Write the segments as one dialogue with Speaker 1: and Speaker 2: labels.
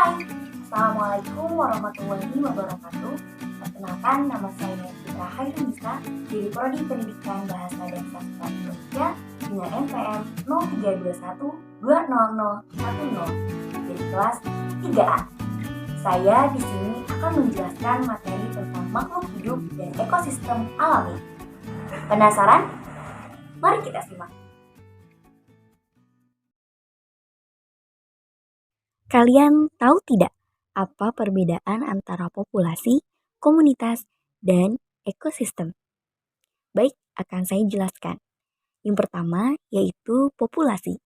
Speaker 1: Hai, Assalamualaikum warahmatullahi wabarakatuh. Perkenalkan, nama saya Fitra Hairunisa dari Prodi Pendidikan Bahasa dan Sastra Indonesia dengan NPM 0321200110 dari kelas 3A. Saya di sini akan menjelaskan materi tentang makhluk hidup dan ekosistem alami. Penasaran? Mari kita simak.
Speaker 2: Kalian tahu tidak apa perbedaan antara populasi, komunitas, dan ekosistem? Baik, akan saya jelaskan. Yang pertama yaitu populasi.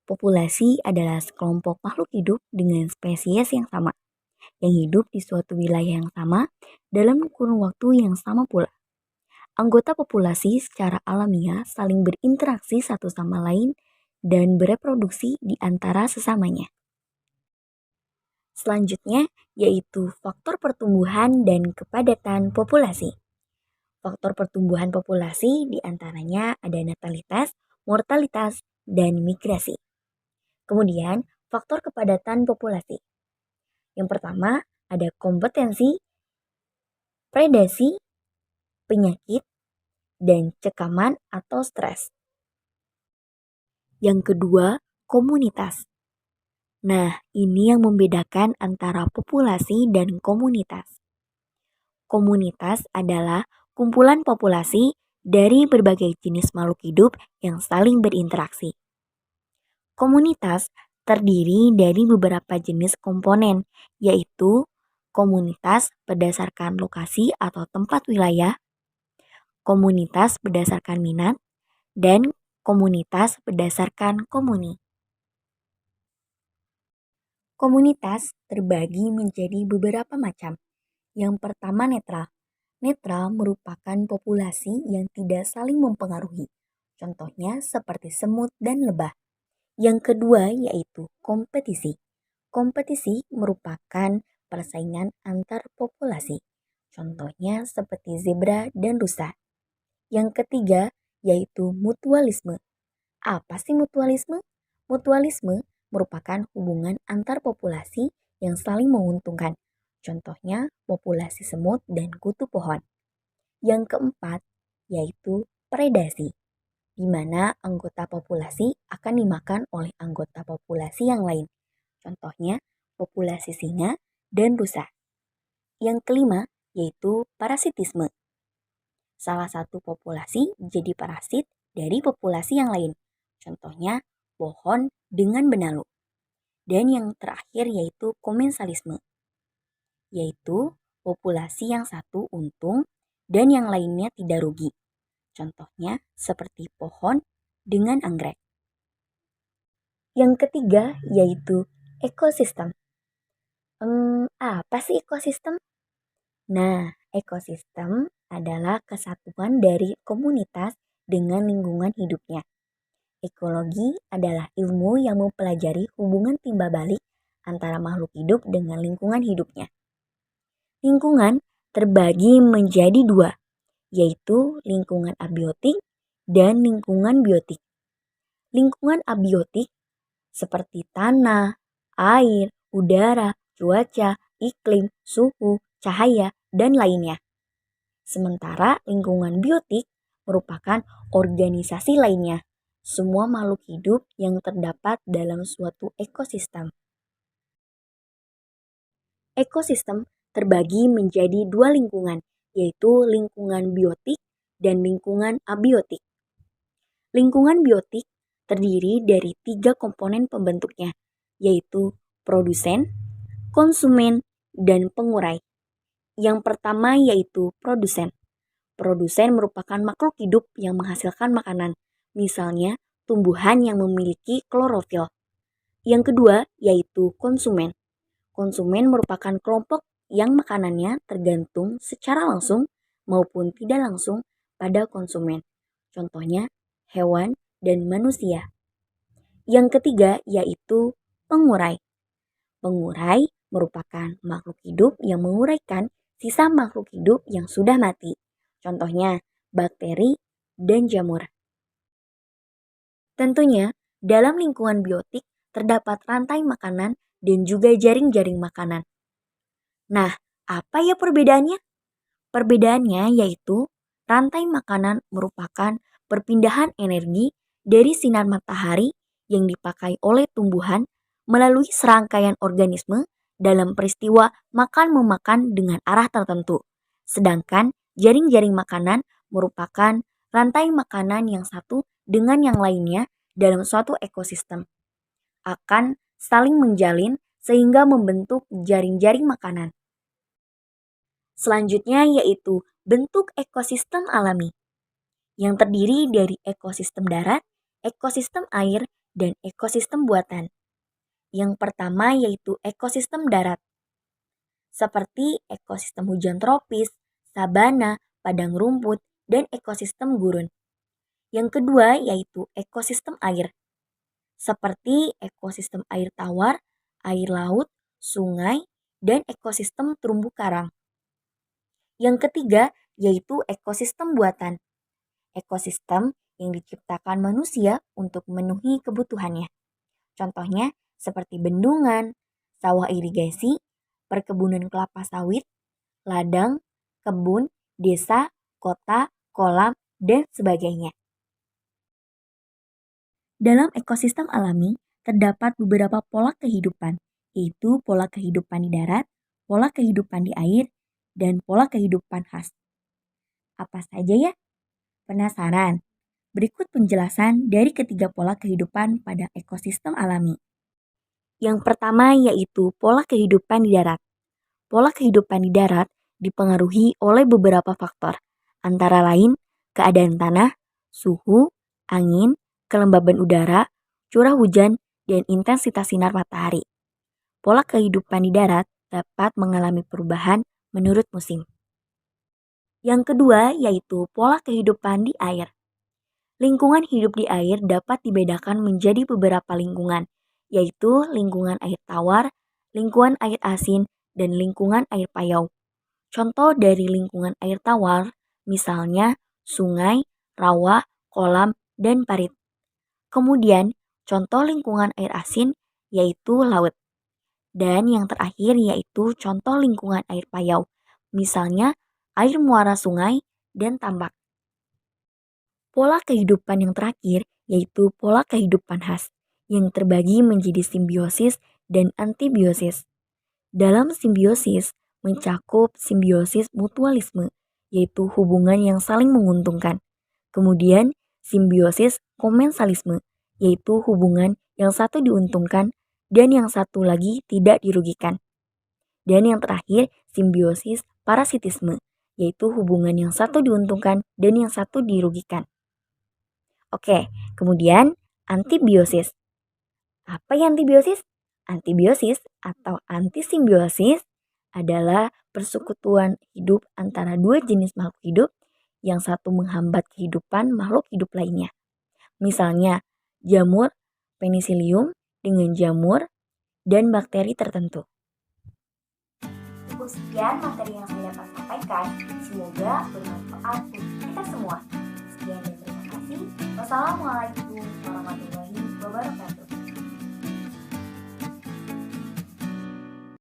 Speaker 2: Populasi adalah sekelompok makhluk hidup dengan spesies yang sama, yang hidup di suatu wilayah yang sama dalam kurun waktu yang sama pula. Anggota populasi secara alamiah saling berinteraksi satu sama lain dan bereproduksi di antara sesamanya. Selanjutnya yaitu faktor pertumbuhan dan kepadatan populasi. Faktor pertumbuhan populasi diantaranya ada natalitas, mortalitas, dan migrasi. Kemudian faktor kepadatan populasi. Yang pertama ada kompetensi, predasi, penyakit, dan cekaman atau stres. Yang kedua, komunitas. Nah, ini yang membedakan antara populasi dan komunitas. Komunitas adalah kumpulan populasi dari berbagai jenis makhluk hidup yang saling berinteraksi. Komunitas terdiri dari beberapa jenis komponen, yaitu komunitas berdasarkan lokasi atau tempat wilayah, komunitas berdasarkan minat, dan komunitas berdasarkan komuni. Komunitas terbagi menjadi beberapa macam. Yang pertama netral. Netral merupakan populasi yang tidak saling mempengaruhi. Contohnya seperti semut dan lebah. Yang kedua yaitu kompetisi. Kompetisi merupakan persaingan antar populasi. Contohnya seperti zebra dan rusa. Yang ketiga yaitu mutualisme. Apa sih mutualisme? Mutualisme merupakan hubungan antar populasi yang saling menguntungkan. Contohnya populasi semut dan kutu pohon. Yang keempat yaitu predasi, di mana anggota populasi akan dimakan oleh anggota populasi yang lain. Contohnya populasi singa dan rusa. Yang kelima yaitu parasitisme. Salah satu populasi jadi parasit dari populasi yang lain. Contohnya pohon dengan benalu. Dan yang terakhir yaitu komensalisme, yaitu populasi yang satu untung dan yang lainnya tidak rugi. Contohnya seperti pohon dengan anggrek. Yang ketiga yaitu ekosistem. Apa sih ekosistem? Nah, ekosistem adalah kesatuan dari komunitas dengan lingkungan hidupnya. Ekologi adalah ilmu yang mempelajari hubungan timbal balik antara makhluk hidup dengan lingkungan hidupnya. Lingkungan terbagi menjadi dua, yaitu lingkungan abiotik dan lingkungan biotik. Lingkungan abiotik seperti tanah, air, udara, cuaca, iklim, suhu, cahaya, dan lainnya. Sementara lingkungan biotik merupakan organisasi lainnya. Semua makhluk hidup yang terdapat dalam suatu ekosistem. Ekosistem terbagi menjadi dua lingkungan, yaitu lingkungan biotik dan lingkungan abiotik. Lingkungan biotik terdiri dari 3 komponen pembentuknya, yaitu produsen, konsumen, dan pengurai. Yang pertama yaitu produsen. Produsen merupakan makhluk hidup yang menghasilkan makanan. Misalnya, tumbuhan yang memiliki klorofil. Yang kedua yaitu konsumen. Konsumen merupakan kelompok yang makanannya tergantung secara langsung maupun tidak langsung pada konsumen. Contohnya, hewan dan manusia. Yang ketiga yaitu pengurai. Pengurai merupakan makhluk hidup yang menguraikan sisa makhluk hidup yang sudah mati. Contohnya, bakteri dan jamur. Tentunya, dalam lingkungan biotik terdapat rantai makanan dan juga jaring-jaring makanan. Nah, apa ya perbedaannya? Perbedaannya yaitu rantai makanan merupakan perpindahan energi dari sinar matahari yang dipakai oleh tumbuhan melalui serangkaian organisme dalam peristiwa makan-memakan dengan arah tertentu. Sedangkan jaring-jaring makanan merupakan rantai makanan yang satu dengan yang lainnya dalam suatu ekosistem akan saling menjalin sehingga membentuk jaring-jaring makanan. Selanjutnya yaitu bentuk ekosistem alami yang terdiri dari ekosistem darat, ekosistem air, dan ekosistem buatan. Yang pertama yaitu ekosistem darat, seperti ekosistem hujan tropis, sabana, padang rumput, dan ekosistem gurun. Yang kedua yaitu ekosistem air, seperti ekosistem air tawar, air laut, sungai, dan ekosistem terumbu karang. Yang ketiga yaitu ekosistem buatan, ekosistem yang diciptakan manusia untuk memenuhi kebutuhannya. Contohnya seperti bendungan, sawah irigasi, perkebunan kelapa sawit, ladang, kebun, desa, kota, kolam, dan sebagainya. Dalam ekosistem alami terdapat beberapa pola kehidupan, yaitu pola kehidupan di darat, pola kehidupan di air, dan pola kehidupan khas. Apa saja ya? Penasaran? Berikut penjelasan dari ketiga pola kehidupan pada ekosistem alami. Yang pertama yaitu pola kehidupan di darat. Pola kehidupan di darat dipengaruhi oleh beberapa faktor, antara lain keadaan tanah, suhu, angin, kelembaban udara, curah hujan, dan intensitas sinar matahari. Pola kehidupan di darat dapat mengalami perubahan menurut musim. Yang kedua yaitu pola kehidupan di air. Lingkungan hidup di air dapat dibedakan menjadi beberapa lingkungan, yaitu lingkungan air tawar, lingkungan air asin, dan lingkungan air payau. Contoh dari lingkungan air tawar, misalnya sungai, rawa, kolam, dan parit. Kemudian, contoh lingkungan air asin yaitu laut. Dan yang terakhir yaitu contoh lingkungan air payau, misalnya air muara sungai dan tambak. Pola kehidupan yang terakhir yaitu pola kehidupan khas yang terbagi menjadi simbiosis dan antibiosis. Dalam simbiosis mencakup simbiosis mutualisme, yaitu hubungan yang saling menguntungkan. Kemudian simbiosis komensalisme, yaitu hubungan yang satu diuntungkan dan yang satu lagi tidak dirugikan. Dan yang terakhir simbiosis parasitisme, yaitu hubungan yang satu diuntungkan dan yang satu dirugikan. Oke, kemudian antibiosis. Apa yang antibiosis? Antibiosis atau antisimbiosis adalah persekutuan hidup antara dua jenis makhluk hidup yang satu menghambat kehidupan makhluk hidup lainnya. Misalnya, jamur penicillium dengan jamur dan bakteri tertentu.
Speaker 1: Cukup sekian materi yang saya dapat sampaikan. Semoga bermanfaat untuk kita semua. Sekian dan terima kasih. Wassalamualaikum warahmatullahi wabarakatuh.